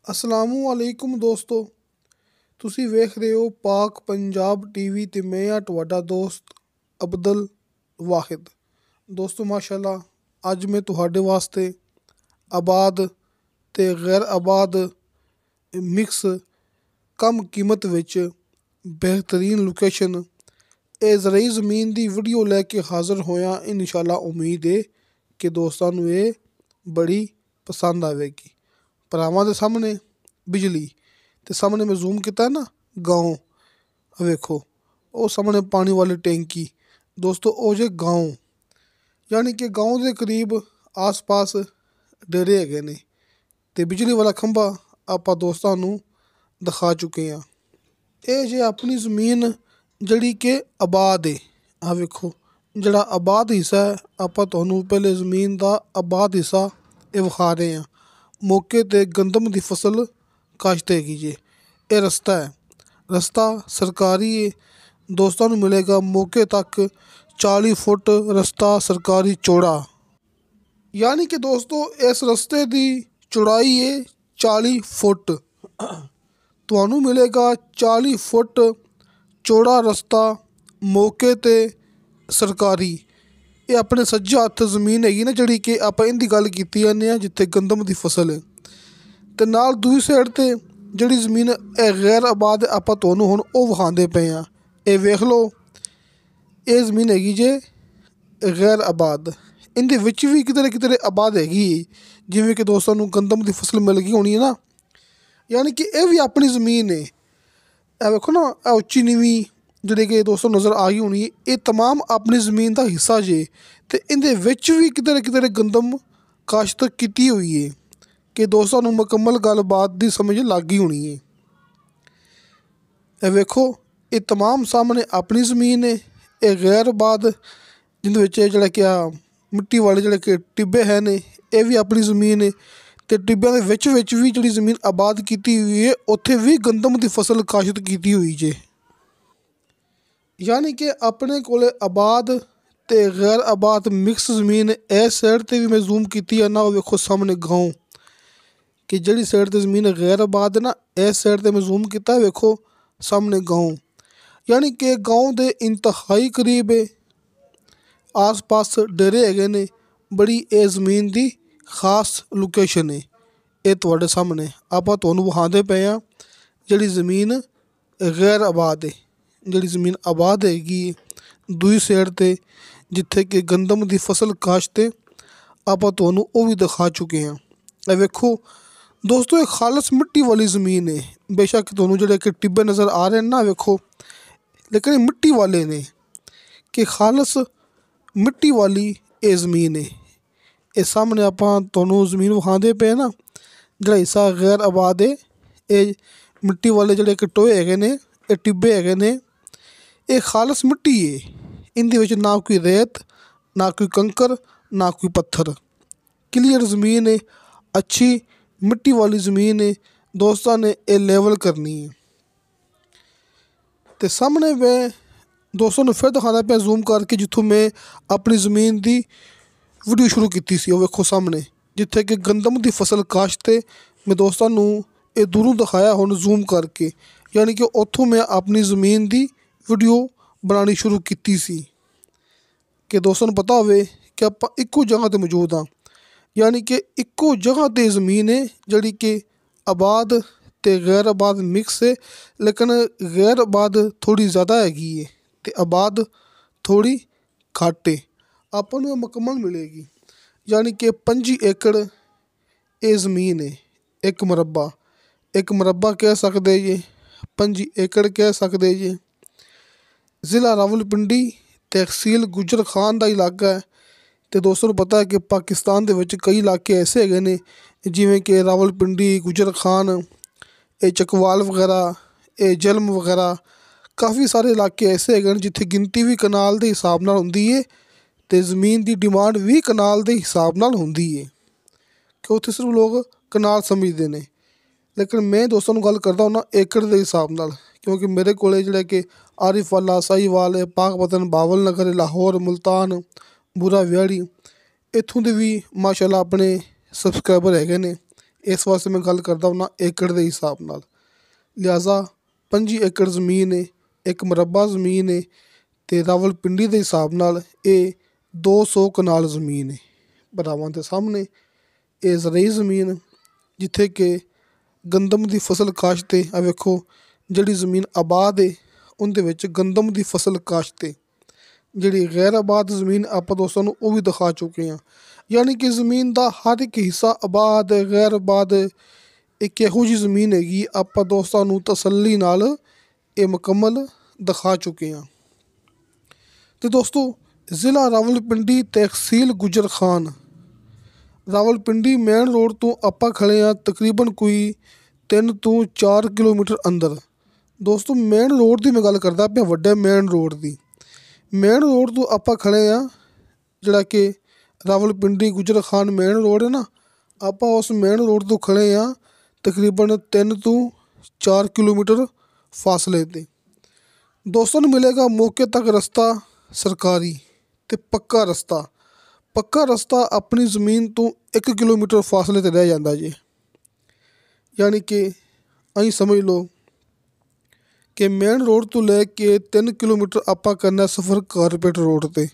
ਅਸਲਾਮੁਅਲੈਕੁਮ ਦੋਸਤੋ, ਤੁਸੀਂ ਵੇਖ ਰਹੇ ਹੋ ਪਾਕ ਪੰਜਾਬ ਟੀਵੀ ਤੇ ਮੈਂ ਹਾਂ ਤੁਹਾਡਾ ਦੋਸਤ ਅਬਦੁਲ ਵਾਹਿਦ। ਦੋਸਤੋ ਮਾਸ਼ਾਅੱਲਾ, ਅੱਜ ਮੈਂ ਤੁਹਾਡੇ ਵਾਸਤੇ ਆਬਾਦ ਤੇ ਗੈਰ ਆਬਾਦ ਮਿਕਸ ਕਮ ਕੀਮਤ ਵਿੱਚ ਬਿਹਤਰੀਨ ਲੋਕੇਸ਼ਨ ਇਹ ਜ਼ਰਈ ਜ਼ਮੀਨ ਦੀ ਵੀਡੀਓ ਲੈ ਕੇ ਹਾਜ਼ਰ ਹੋਇਆ। ਇਨਸ਼ਾਅੱਲਾ ਉਮੀਦ ਹੈ ਕਿ ਦੋਸਤਾਂ ਨੂੰ ਇਹ ਬੜੀ ਪਸੰਦ ਆਵੇਗੀ। ਭਰਾਵਾਂ ਦੇ ਸਾਹਮਣੇ ਬਿਜਲੀ ਤੇ ਸਾਹਮਣੇ ਮੈਂ ਜ਼ੂਮ ਕੀਤਾ ਨਾ ਗਾਉਂ, ਵੇਖੋ ਉਹ ਸਾਹਮਣੇ ਪਾਣੀ ਵਾਲੀ ਟੈਂਕੀ। ਦੋਸਤੋ ਉਹ ਜੇ ਗਾਉਂ, ਯਾਨੀ ਕਿ ਗਾਉਂ ਦੇ ਕਰੀਬ ਆਸ-ਪਾਸ ਡੇਰੇ ਹੈਗੇ ਨੇ ਤੇ ਬਿਜਲੀ ਵਾਲਾ ਖੰਭਾ ਆਪਾਂ ਦੋਸਤਾਂ ਨੂੰ ਦਿਖਾ ਚੁੱਕੇ ਹਾਂ। ਇਹ ਜੇ ਆਪਣੀ ਜ਼ਮੀਨ ਜਿਹੜੀ ਕਿ ਆਬਾਦ ਹੈ, ਆਹ ਵੇਖੋ ਜਿਹੜਾ ਆਬਾਦ ਹਿੱਸਾ ਹੈ, ਆਪਾਂ ਤੁਹਾਨੂੰ ਪਹਿਲੇ ਜ਼ਮੀਨ ਦਾ ਆਬਾਦ ਹਿੱਸਾ ਇਹ ਵਿਖਾ ਰਹੇ ਹਾਂ। ਮੌਕੇ 'ਤੇ ਗੰਦਮ ਦੀ ਫਸਲ ਕਾਸ਼ਤ ਹੈਗੀ ਜੇ। ਇਹ ਰਸਤਾ ਹੈ, ਰਸਤਾ ਸਰਕਾਰੀ ਹੈ। ਦੋਸਤਾਂ ਨੂੰ ਮਿਲੇਗਾ ਮੌਕੇ ਤੱਕ 40 ਫੁੱਟ ਰਸਤਾ ਸਰਕਾਰੀ ਚੌੜਾ, ਯਾਨੀ ਕਿ ਦੋਸਤੋ ਇਸ ਰਸਤੇ ਦੀ ਚੌੜਾਈ ਹੈ 40 ਫੁੱਟ। ਤੁਹਾਨੂੰ ਮਿਲੇਗਾ 40 ਫੁੱਟ ਚੌੜਾ ਰਸਤਾ ਮੌਕੇ 'ਤੇ ਸਰਕਾਰੀ। ਇਹ ਆਪਣੇ ਸੱਜੇ ਹੱਥ ਜ਼ਮੀਨ ਹੈਗੀ ਨਾ, ਜਿਹੜੀ ਕਿ ਆਪਾਂ ਇਹਦੀ ਗੱਲ ਕੀਤੀ ਜਾਂਦੇ ਹਾਂ, ਜਿੱਥੇ ਗੰਦਮ ਦੀ ਫਸਲ ਹੈ। ਅਤੇ ਨਾਲ ਦੂਜੀ ਸਾਈਡ 'ਤੇ ਜਿਹੜੀ ਜ਼ਮੀਨ ਇਹ ਗੈਰ ਆਬਾਦ ਆਪਾਂ ਤੁਹਾਨੂੰ ਹੁਣ ਉਹ ਵਿਖਾਉਂਦੇ ਪਏ ਹਾਂ। ਇਹ ਵੇਖ ਲਓ, ਇਹ ਜ਼ਮੀਨ ਹੈਗੀ ਜੇ ਗੈਰ ਆਬਾਦ। ਇਹਦੇ ਵਿੱਚ ਵੀ ਕਿਤੇ ਨਾ ਕਿਤੇ ਆਬਾਦ ਹੈਗੀ, ਜਿਵੇਂ ਕਿ ਦੋਸਤਾਂ ਨੂੰ ਗੰਦਮ ਦੀ ਫਸਲ ਮਿਲ ਗਈ ਹੋਣੀ ਹੈ ਨਾ, ਯਾਨੀ ਕਿ ਇਹ ਵੀ ਆਪਣੀ ਜ਼ਮੀਨ ਹੈ। ਇਹ ਵੇਖੋ ਨਾ, ਇਹ ਉੱਚੀ ਨੀਵੀਂ ਜਿਹੜੇ ਕਿ ਦੋਸਤੋ ਨਜ਼ਰ ਆ ਗਈ ਹੋਣੀ ਹੈ, ਇਹ ਤਮਾਮ ਆਪਣੀ ਜ਼ਮੀਨ ਦਾ ਹਿੱਸਾ ਜੇ। ਅਤੇ ਇਹਦੇ ਵਿੱਚ ਵੀ ਕਿਤੇ ਨਾ ਕਿਤੇ ਗੰਦਮ ਕਾਸ਼ਤ ਕੀਤੀ ਹੋਈ ਹੈ ਕਿ ਦੋਸਤਾਂ ਨੂੰ ਮੁਕੰਮਲ ਗੱਲਬਾਤ ਦੀ ਸਮਝ ਲੱਗ ਗਈ ਹੋਣੀ ਹੈ। ਇਹ ਵੇਖੋ, ਇਹ ਤਮਾਮ ਸਾਹਮਣੇ ਆਪਣੀ ਜ਼ਮੀਨ ਹੈ। ਇਹ ਗੈਰ ਆਬਾਦ ਜਿਹਦੇ ਵਿੱਚ ਜਿਹੜਾ ਕਿ ਆ ਮਿੱਟੀ ਵਾਲੇ ਜਿਹੜੇ ਕਿ ਟਿੱਬੇ ਹੈ ਨੇ, ਇਹ ਵੀ ਆਪਣੀ ਜ਼ਮੀਨ ਹੈ। ਅਤੇ ਟਿੱਬਿਆਂ ਦੇ ਵਿੱਚ ਵੀ ਜਿਹੜੀ ਜ਼ਮੀਨ ਆਬਾਦ ਕੀਤੀ ਹੋਈ ਹੈ, ਉੱਥੇ ਵੀ ਗੰਦਮ ਦੀ ਫਸਲ ਕਾਸ਼ਤ ਕੀਤੀ ਹੋਈ ਜੇ। ਯਾਨੀ ਕਿ ਆਪਣੇ ਕੋਲ ਆਬਾਦ ਅਤੇ ਗੈਰ ਆਬਾਦ ਮਿਕਸ ਜ਼ਮੀਨ। ਇਸ ਸਾਈਡ 'ਤੇ ਵੀ ਮੈਂ ਜ਼ੂਮ ਕੀਤੀ ਹੈ ਨਾ, ਉਹ ਵੇਖੋ ਸਾਹਮਣੇ ਗਾਉਂ, ਕਿ ਜਿਹੜੀ ਸਾਈਡ 'ਤੇ ਜ਼ਮੀਨ ਗੈਰ ਆਬਾਦ ਹੈ ਨਾ, ਇਸ ਸਾਈਡ 'ਤੇ ਮੈਂ ਜ਼ੂਮ ਕੀਤਾ, ਵੇਖੋ ਸਾਹਮਣੇ ਗਾਉਂ, ਯਾਨੀ ਕਿ ਗਾਉਂ ਦੇ ਇੰਤਹਾਈ ਕਰੀਬ ਆਸ ਪਾਸ ਡੇਰੇ ਹੈਗੇ ਨੇ। ਬੜੀ ਇਹ ਜ਼ਮੀਨ ਦੀ ਖਾਸ ਲੋਕੇਸ਼ਨ ਹੈ। ਇਹ ਤੁਹਾਡੇ ਸਾਹਮਣੇ ਆਪਾਂ ਤੁਹਾਨੂੰ ਵਿਖਾਉਂਦੇ ਪਏ ਹਾਂ ਜਿਹੜੀ ਜ਼ਮੀਨ ਗੈਰ ਆਬਾਦ ਹੈ। ਜਿਹੜੀ ਜ਼ਮੀਨ ਆਬਾਦ ਹੈਗੀ ਦੂਜੀ ਸਾਈਡ 'ਤੇ ਜਿੱਥੇ ਕਿ ਗੰਦਮ ਦੀ ਫਸਲ ਕਾਸ਼ਤ ਹੈ, ਆਪਾਂ ਤੁਹਾਨੂੰ ਉਹ ਵੀ ਦਿਖਾ ਚੁੱਕੇ ਹਾਂ। ਇਹ ਵੇਖੋ ਦੋਸਤੋ, ਇਹ ਖਾਲਸ ਮਿੱਟੀ ਵਾਲੀ ਜ਼ਮੀਨ ਹੈ। ਬੇਸ਼ੱਕ ਤੁਹਾਨੂੰ ਜਿਹੜੇ ਕਿ ਟਿੱਬੇ ਨਜ਼ਰ ਆ ਰਹੇ ਨੇ ਨਾ, ਵੇਖੋ, ਲੇਕਿਨ ਇਹ ਮਿੱਟੀ ਵਾਲੇ ਨੇ, ਕਿ ਖਾਲਸ ਮਿੱਟੀ ਵਾਲੀ ਇਹ ਜ਼ਮੀਨ ਹੈ। ਇਹ ਸਾਹਮਣੇ ਆਪਾਂ ਤੁਹਾਨੂੰ ਜ਼ਮੀਨ ਵਿਖਾਉਂਦੇ ਪਏ ਨਾ, ਜਿਹੜਾ ਹਿੱਸਾ ਗੈਰ ਆਬਾਦ ਹੈ, ਇਹ ਮਿੱਟੀ ਵਾਲੇ ਜਿਹੜੇ ਕਿ ਟੋਏ ਹੈਗੇ ਨੇ, ਇਹ ਟਿੱਬੇ ਹੈਗੇ ਨੇ, ਇਹ ਖਾਲਸ ਮਿੱਟੀ ਹੈ। ਇਹਦੇ ਵਿੱਚ ਨਾ ਕੋਈ ਰੇਤ, ਨਾ ਕੋਈ ਕੰਕਰ, ਨਾ ਕੋਈ ਪੱਥਰ, ਕਲੀਅਰ ਜ਼ਮੀਨ ਹੈ, ਅੱਛੀ ਮਿੱਟੀ ਵਾਲੀ ਜ਼ਮੀਨ ਹੈ। ਦੋਸਤਾਂ ਨੇ ਇਹ ਲੈਵਲ ਕਰਨੀ ਹੈ। ਅਤੇ ਸਾਹਮਣੇ ਮੈਂ ਦੋਸਤਾਂ ਨੂੰ ਫਿਰ ਦਿਖਾਉਂਦਾ ਪਿਆ ਜ਼ੂਮ ਕਰਕੇ, ਜਿੱਥੋਂ ਮੈਂ ਆਪਣੀ ਜ਼ਮੀਨ ਦੀ ਵੀਡੀਓ ਸ਼ੁਰੂ ਕੀਤੀ ਸੀ। ਉਹ ਵੇਖੋ ਸਾਹਮਣੇ ਜਿੱਥੇ ਕਿ ਗੰਦਮ ਦੀ ਫਸਲ ਕਾਸ਼ਤ ਹੈ। ਮੈਂ ਦੋਸਤਾਂ ਨੂੰ ਇਹ ਦੂਰੋਂ ਦਿਖਾਇਆ ਹੁਣ ਜ਼ੂਮ ਕਰਕੇ, ਯਾਨੀ ਕਿ ਉੱਥੋਂ ਮੈਂ ਆਪਣੀ ਜ਼ਮੀਨ ਦੀ ਵੀਡੀਓ ਬਣਾਉਣੀ ਸ਼ੁਰੂ ਕੀਤੀ ਸੀ, ਕਿ ਦੋਸਤਾਂ ਨੂੰ ਪਤਾ ਹੋਵੇ ਕਿ ਆਪਾਂ ਇੱਕੋ ਜਗ੍ਹਾ 'ਤੇ ਮੌਜੂਦ ਹਾਂ। ਯਾਨੀ ਕਿ ਇੱਕੋ ਜਗ੍ਹਾ 'ਤੇ ਜ਼ਮੀਨ ਹੈ ਜਿਹੜੀ ਕਿ ਆਬਾਦ ਅਤੇ ਗੈਰ ਆਬਾਦ ਮਿਕਸ ਹੈ, ਲੇਕਿਨ ਗੈਰ ਆਬਾਦ ਥੋੜ੍ਹੀ ਜ਼ਿਆਦਾ ਹੈਗੀ ਹੈ ਅਤੇ ਆਬਾਦ ਥੋੜ੍ਹੀ ਘੱਟ ਹੈ। ਆਪਾਂ ਨੂੰ ਇਹ ਮੁਕੰਮਲ ਮਿਲੇਗੀ, ਯਾਨੀ ਕਿ 25 ਏਕੜ ਇਹ ਜ਼ਮੀਨ ਹੈ। ਇੱਕ ਮੁਰੱਬਾ ਕਹਿ ਸਕਦੇ ਜੇ, 25 ਏਕੜ ਕਹਿ ਸਕਦੇ ਜੇ। ਜ਼ਿਲ੍ਹਾ ਰਾਵਲਪਿੰਡੀ, ਤਹਿਸੀਲ ਗੁਜਰ ਖਾਨ ਦਾ ਇਲਾਕਾ ਹੈ। ਅਤੇ ਦੋਸਤੋਂ ਨੂੰ ਪਤਾ ਹੈ ਕਿ ਪਾਕਿਸਤਾਨ ਦੇ ਵਿੱਚ ਕਈ ਇਲਾਕੇ ਐਸੇ ਹੈਗੇ ਨੇ, ਜਿਵੇਂ ਕਿ ਰਾਵਲਪਿੰਡੀ, ਗੁਜਰ ਖਾਨ, ਇਹ ਚਕਵਾਲ ਵਗੈਰਾ, ਇਹ ਜਲਮ ਵਗੈਰਾ, ਕਾਫੀ ਸਾਰੇ ਇਲਾਕੇ ਐਸੇ ਹੈਗੇ ਨੇ ਜਿੱਥੇ ਗਿਣਤੀ ਵੀ ਕਨਾਲ ਦੇ ਹਿਸਾਬ ਨਾਲ ਹੁੰਦੀ ਹੈ ਅਤੇ ਜ਼ਮੀਨ ਦੀ ਡਿਮਾਂਡ ਵੀ ਕਨਾਲ ਦੇ ਹਿਸਾਬ ਨਾਲ ਹੁੰਦੀ ਹੈ, ਕਿ ਉੱਥੇ ਸਿਰਫ ਲੋਕ ਕਨਾਲ ਸਮਝਦੇ ਨੇ। ਲੇਕਿਨ ਮੈਂ ਦੋਸਤਾਂ ਨੂੰ ਗੱਲ ਕਰਦਾ ਹੁੰਦਾ ਏਕੜ ਦੇ ਹਿਸਾਬ ਨਾਲ, ਕਿਉਂਕਿ ਮੇਰੇ ਕੋਲ ਜਿਹੜਾ ਕਿ ਆਰਿਫ ਵਾਲਾ, ਸਾਹੀਵਾਲ, ਪਾਕਪਤਨ, ਬਾਵਲ ਨਗਰ, ਲਾਹੌਰ, ਮੁਲਤਾਨ, ਬੁਰਾ ਵਿਆੜੀ, ਇੱਥੋਂ ਦੇ ਵੀ ਮਾਸ਼ਾਅੱਲਾ ਆਪਣੇ ਸਬਸਕ੍ਰਾਈਬਰ ਹੈਗੇ ਨੇ। इस वास्ते मैं गल करदा हुन्ना एकड़ के हिसाब नाल। लिहाजा 25 एकड़ ज़मीन है, एक मुरब्बा ज़मीन है, तो रावलपिंडी के हिसाब नाल ये 200 कनाल ज़मीन है। भरावां दे सामने ये ज़रई ज़मीन जिथे कि गंदम की फसल काश्त है। आ वेखो जिहड़ी ज़मीन आबाद है उनदे विच गंदम की फसल काश्त है। जिहड़ी गैर आबाद ज़मीन आपां दोस्तां नूं वो भी दिखा चुके हैं। यानी कि ज़मीन का हर एक हिस्सा आबाद गैर आबाद एक इहो जी ज़मीन हैगी आपां दोस्तां नूं तसल्ली नाल ये मुकम्मल दिखा चुके हैं। तो दोस्तों ज़िला रावलपिंडी तहसील गुजर खान रावलपिंडी मेन रोड तो आपां खड़े हाँ तकरीबन कोई 3 ਤੋਂ 4 किलोमीटर अंदर। दोस्तों मेन रोड की मैं गल करदा पिया, वड्डे मेन रोड की। मेन रोड तो आपां खड़े हाँ जिहड़ा कि रावलपिंडी गुजर खान मेन रोड है ना, आपां उस मेन रोड तो खड़े हाँ तकरीबन 3 ਤੋਂ 4 किलोमीटर फासले ते। दोस्तों नूं मिलेगा मौके तक रस्ता सरकारी ते पक्का रस्ता। पक्का रस्ता अपनी ज़मीन तो 1 किलोमीटर फासले ते रह जांदा जी। यानी कि अं समझ लो कि मेन रोड तो लैके 3 किलोमीटर आपां करना सफ़र कारपेट रोड ते।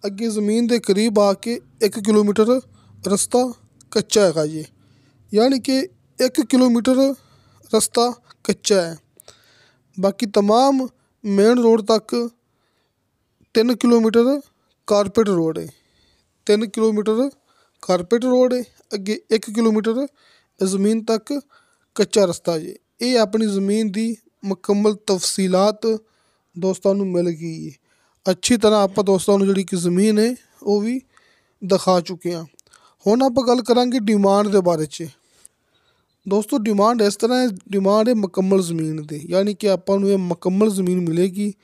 अगे ज़मीन के करीब आके 1 किलोमीटर रस्ता कच्चा है जी। यानी कि 1 किलोमीटर रस्ता कच्चा है, बाकी तमाम मेन रोड तक 3 किलोमीटर कारपेट रोड है। 3 किलोमीटर कारपेट रोड है, अगे 1 किलोमीटर ज़मीन तक कच्चा रस्ता जी। ये अपनी ज़मीन की मुकम्मल तफसीलात दोस्तों नूं मिल गई है। अच्छी तरह आपां दोस्तों नूं जिहड़ी कि ज़मीन है वो भी दिखा चुके हैं। हुण आपां गल करांगे डिमांड के बारे च। दोस्तों डिमांड इस तरह है, डिमांड है मुकम्मल ज़मीन की। यानी कि आपां नूं ये मुकम्मल ज़मीन मिलेगी,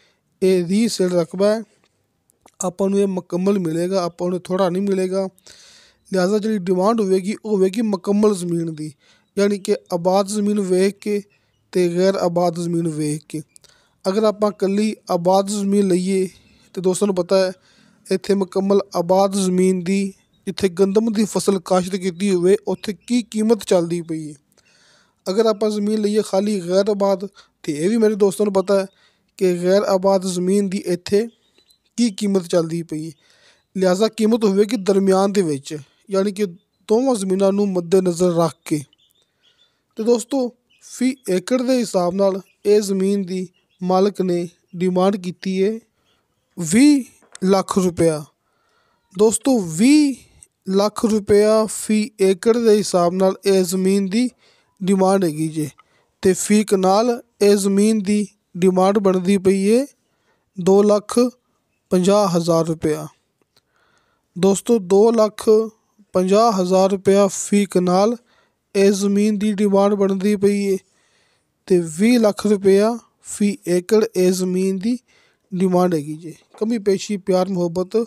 ये रीसेल रकबा है, आपां नूं ये मुकम्मल मिलेगा, आपां नूं थोड़ा नहीं मिलेगा। लिहाजा जी डिमांड होगी वो होगी मुकम्मल ज़मीन की। यानी कि आबाद ज़मीन वेख के ते गैर आबाद ज़मीन वेख के। अगर आपां कल्ली आबाद ज़मीन लईए तो दोस्तों नूं पता है इत्थे मुकम्मल आबाद ज़मीन की जिथे गंदम की फसल काश्त की होवे उत्थे की कीमत चलती पई है। अगर आपां ज़मीन लईए खाली गैर आबाद तो ये भी मेरे दोस्तों नूं पता है कि गैर आबाद ज़मीन की इत्थे की कीमत चलती पई है। लिहाजा कीमत होवेगी दरम्यान दे विच, यानी कि दोवां ज़मीनां नूं मद्देनज़र रख के। तो दोस्तों फी एकड़ के हिसाब नाल ये ज़मीन की मालक ने डिमांड की है 20 लाख रुपया। दोस्तों 20 लाख रुपया फी एकड़ के हिसाब नाल ये ज़मीन की डिमांड हैगी जे। ते फी कनाल ये ज़मीन की डिमांड बनती पई है 2,50,000 रुपया। दोस्तों 2,50,000 रुपया फी कनाल ये ज़मीन की डिमांड बनती पई है, तो 20 लाख रुपया फी एकड़ ये ज़मीन की डिमांड हैगी जी। कमी पेशी प्यार मुहब्बत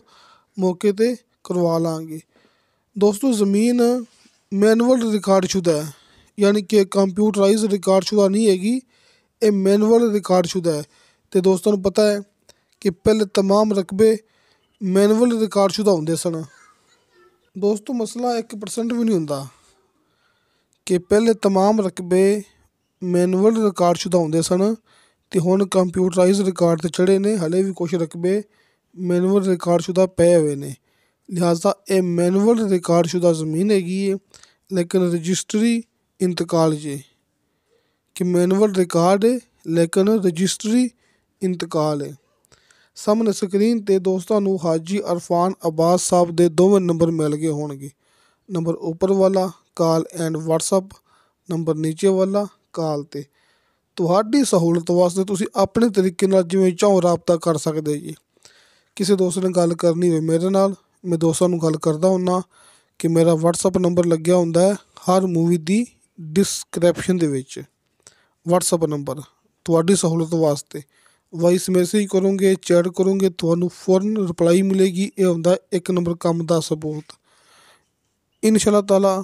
मौके ते करवा लांगे। दोस्तों ज़मीन मैनुअल रिकॉर्डशुदा है, यानी कि कंप्यूटराइज रिकॉर्डशुदा नहीं हैगी, ये मैनुअल रिकॉर्डशुदा है। तो दोस्तों नूं पता है कि पहले तमाम रकबे मैनुअल रिकॉर्डशुदा होंदे सन। दोस्तों मसला 1% भी नहीं होंदा कि पहले तमाम रकबे मैनुअल रिकॉर्डशुदा होंदे सन ते हुण कंप्यूटराइज रिकॉर्ड ते चढ़े ने। हले भी कुछ रकबे मैनुअल रिकॉर्डशुदा पे हुए ने। लिहाजा ये मैनुअल रिकॉर्डशुदा ज़मीन हैगी है, लेकिन रजिस्ट्री इंतकाल जे कि मैनुअल रिकॉर्ड है लेकिन रजिस्ट्री इंतकाल है। सामने स्क्रीन ते दोस्तों नूं हाजी अरफान अब्बास साहब दे दोवें नंबर मिल गए होणगे। नंबर ऊपर वाला कॉल एंड व्हाट्सअप, नंबर नीचे वाला कॉल ते। तुहाडी सहूलत वास्ते तुसीं अपने तरीके नाल जिवें चाहो राबता कर सकदे जी। किसी दोस्त ने गल करनी होवे मेरे नाल, मैं दोस्तां नूं गल करदा हुन्ना कि मेरा व्हाट्सअप नंबर लग्या हुंदा है हर मूवी दी डिस्क्रिप्शन दे विच। व्हाट्सअप नंबर तुहाडी सहूलत वास्ते वॉइस मैसेज करोगे, चैट करोगे, तुहानूं फौरन रिप्लाई मिलेगी। ये हुंदा 1 नंबर काम दा सबूत। इंशाअल्लाह ताला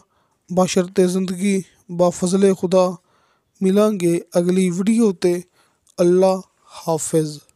बशर्ते ज़िंदगी बाफज़ले खुदा मिलांगे अगली वीडियो ते। अल्लाह हाफिज़।